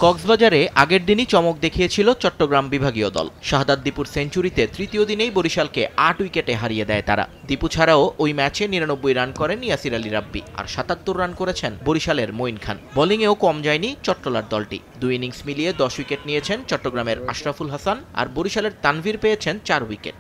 কক্সবাজারে আগের দিনই চমক দেখিয়েছিল চট্টগ্রাম বিভাগীয় দল। শাহাদাত দীপুর সেঞ্চুরিতে তৃতীয় দিনেই বরিশালকে ৮ উইকেটে হারিয়ে দেয় তারা। দীপু ছাড়াও ওই ম্যাচে ৯৯ রান করেন ইয়াসির আলী রাব্বি, আর ৭৭ রান করেছেন বরিশালের মঈন খান। বোলিংয়েও কম যায়নি চট্টলার দলটি। ২ ইনিংস মিলিয়ে ১০ উইকেট নিয়েছেন চট্টগ্রামের আশরাফুল হাসান, আর বরিশালের তানভীর পেয়েছেন ৪ উইকেট।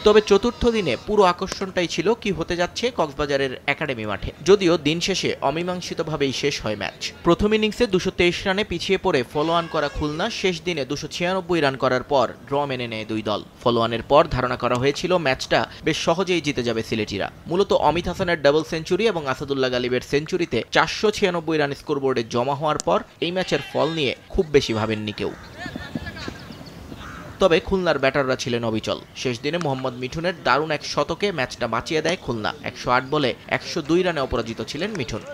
তবে চতুর্থ দিনে পুরো আকর্ষণটাই ছিল কি হতে যাচ্ছে কক্সবাজারের একাডেমি মাঠে। যদিও দিন শেষে অমীমাংসিতভাবেই শেষ হয় ম্যাচ। প্রথম ইনিংসে ২২৩ রানে পিছিয়ে পড়ে ফলোঅন করা খুলনা শেষ দিনে ২৯৬ রান করার পর ড্র মেনে নেয় দুই দল। ফলোঅনের পর ধারণা করা হয়েছিল ম্যাচটা বেশ সহজেই জিতে যাবে সিলেটিরা। মূলত অমিত হাসানের ডাবল সেঞ্চুরি এবং আসাদুল্লাহ গালিবের সেঞ্চুরিতে ৪৯৬ রান স্কোরবোর্ডে জমা হওয়ার পর এই ম্যাচের ফল নিয়ে খুব বেশি ভাবেননি কেউ। তবে খুলনার ব্যাটাররা ছিলেন অবিচল। শেষ দিনে মোহাম্মদ মিঠুনের দারুণ এক শতকে ম্যাচটা বাঁচিয়ে দেয় খুলনা। ১০৮ বলে ১০২ রানে অপরাজিত ছিলেন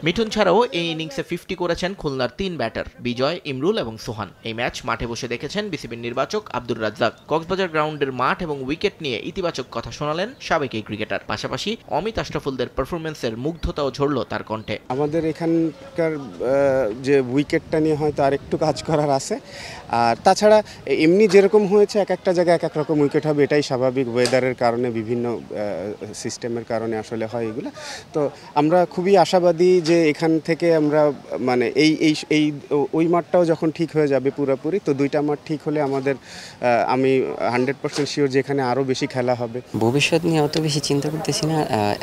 মিঠুন ছাড়াও এই ইনিংসে 50 করেছেন খুলনার ৩ ব্যাটার বিজয়, ইমরুল এবং সোহান। এই ম্যাচ মাঠে বসে দেখেছেন বিসিবির নির্বাচক আব্দুর রাজ্জাক। কক্সবাজার গ্রাউন্ডের মাঠ এবং উইকেট নিয়ে ইতিবাচক কথা শোনালেন সাবেক এই ক্রিকেটার। পাশাপাশি অমিত আশরাফুলদের পারফরমেন্সের মুগ্ধতাও ঝরল তার কণ্ঠে। আমাদের এখানকার যে উইকেটটা নিয়ে হয়তো আর একটু কাজ করার আছে, আর তাছাড়া এমনি যেরকম হয়েছে এক একটা জায়গায় এক এক রকম উইকেট হবে, এটাই স্বাভাবিক। ওয়েদারের কারণে বিভিন্ন সিস্টেমের কারণে আসলে হয় এগুলো। তো আমরা খুবই আশাবাদী যে এখান থেকে আমরা মানে এই ওই মাঠটাও যখন ঠিক হয়ে যাবে পুরোপুরি, তো দুইটা মাঠ ঠিক হলে আমাদের আমি 100% শিওর যে এখানে আরও বেশি খেলা হবে। ভবিষ্যৎ নিয়ে অত বেশি চিন্তা করতেছি না,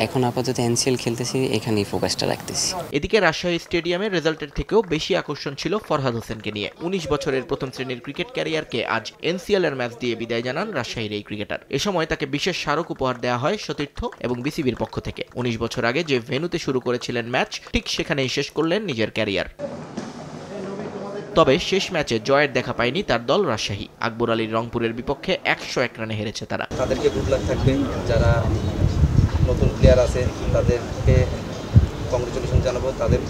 এখন আপাতত এনসিএল খেলতেছি, এখানেই ফোকাসটা রাখতেছি। এদিকে রাজশাহী স্টেডিয়ামের রেজাল্টের থেকেও বেশি আকর্ষণ ছিল ফরহাদ হোসেনকে নিয়ে। ১৯ বছরের প্রথম শ্রেণীর ক্রিকেট ক্যারিয়ারকে আজ এনসিএল এর ম্যাচ দিয়ে বিদায় জানান রাজশাহীর এই ক্রিকেটার। এ সময় তাকে বিশেষ স্মারক উপহার দেওয়া হয় সতীর্থ এবং বিসিবির পক্ষ থেকে। ১৯ বছর আগে যে ভেন্যুতে শুরু করেছিলেন ম্যাচ, ঠিক সেখানেই শেষ করলেন নিজের ক্যারিয়ার। তবে শেষ ম্যাচে জয়ের দেখা পায়নি তার দল রাজশাহী। আকবর আলীর রংপুরের বিপক্ষে ১০১ রানে হেরেছে তারা। তাদেরকে গুড লাক থাকবে, যারা নতুন প্লেয়ার আছে তাদেরকে কংগ্রেচুলেশন জানাবো, তাদের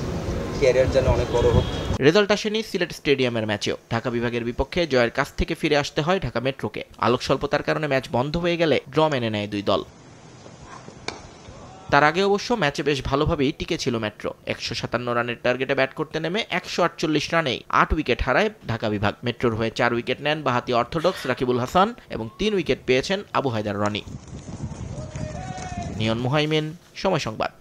ক্যারিয়ার যেন অনেক বড় হোক। রেজাল্ট আসেনি সিলেট স্টেডিয়ামের ম্যাচেও। ঢাকা বিভাগের বিপক্ষে জয়ের কাছ থেকে ফিরে আসতে হয় ঢাকা মেট্রোকে। আলোক স্বল্পতার কারণে ম্যাচ বন্ধ হয়ে গেলে ড্র মেনে নেয় দুই দল। তার আগে অবশ্য ম্যাচে বেশ ভালোভাবেই টিকে ছিল মেট্রো। ১৫৭ রানের টার্গেটে ব্যাট করতে নেমে ১৪৮ রানেই ৮ উইকেট হারায় ঢাকা বিভাগ। মেট্রোর হয়ে ৪ উইকেট নেন বাঁহাতি অর্থোডক্স রাকিবুল হাসান এবং ৩ উইকেট পেয়েছেন আবু হায়দার রনি। নিয়ন মুহাইমিন, সময় সংবাদ।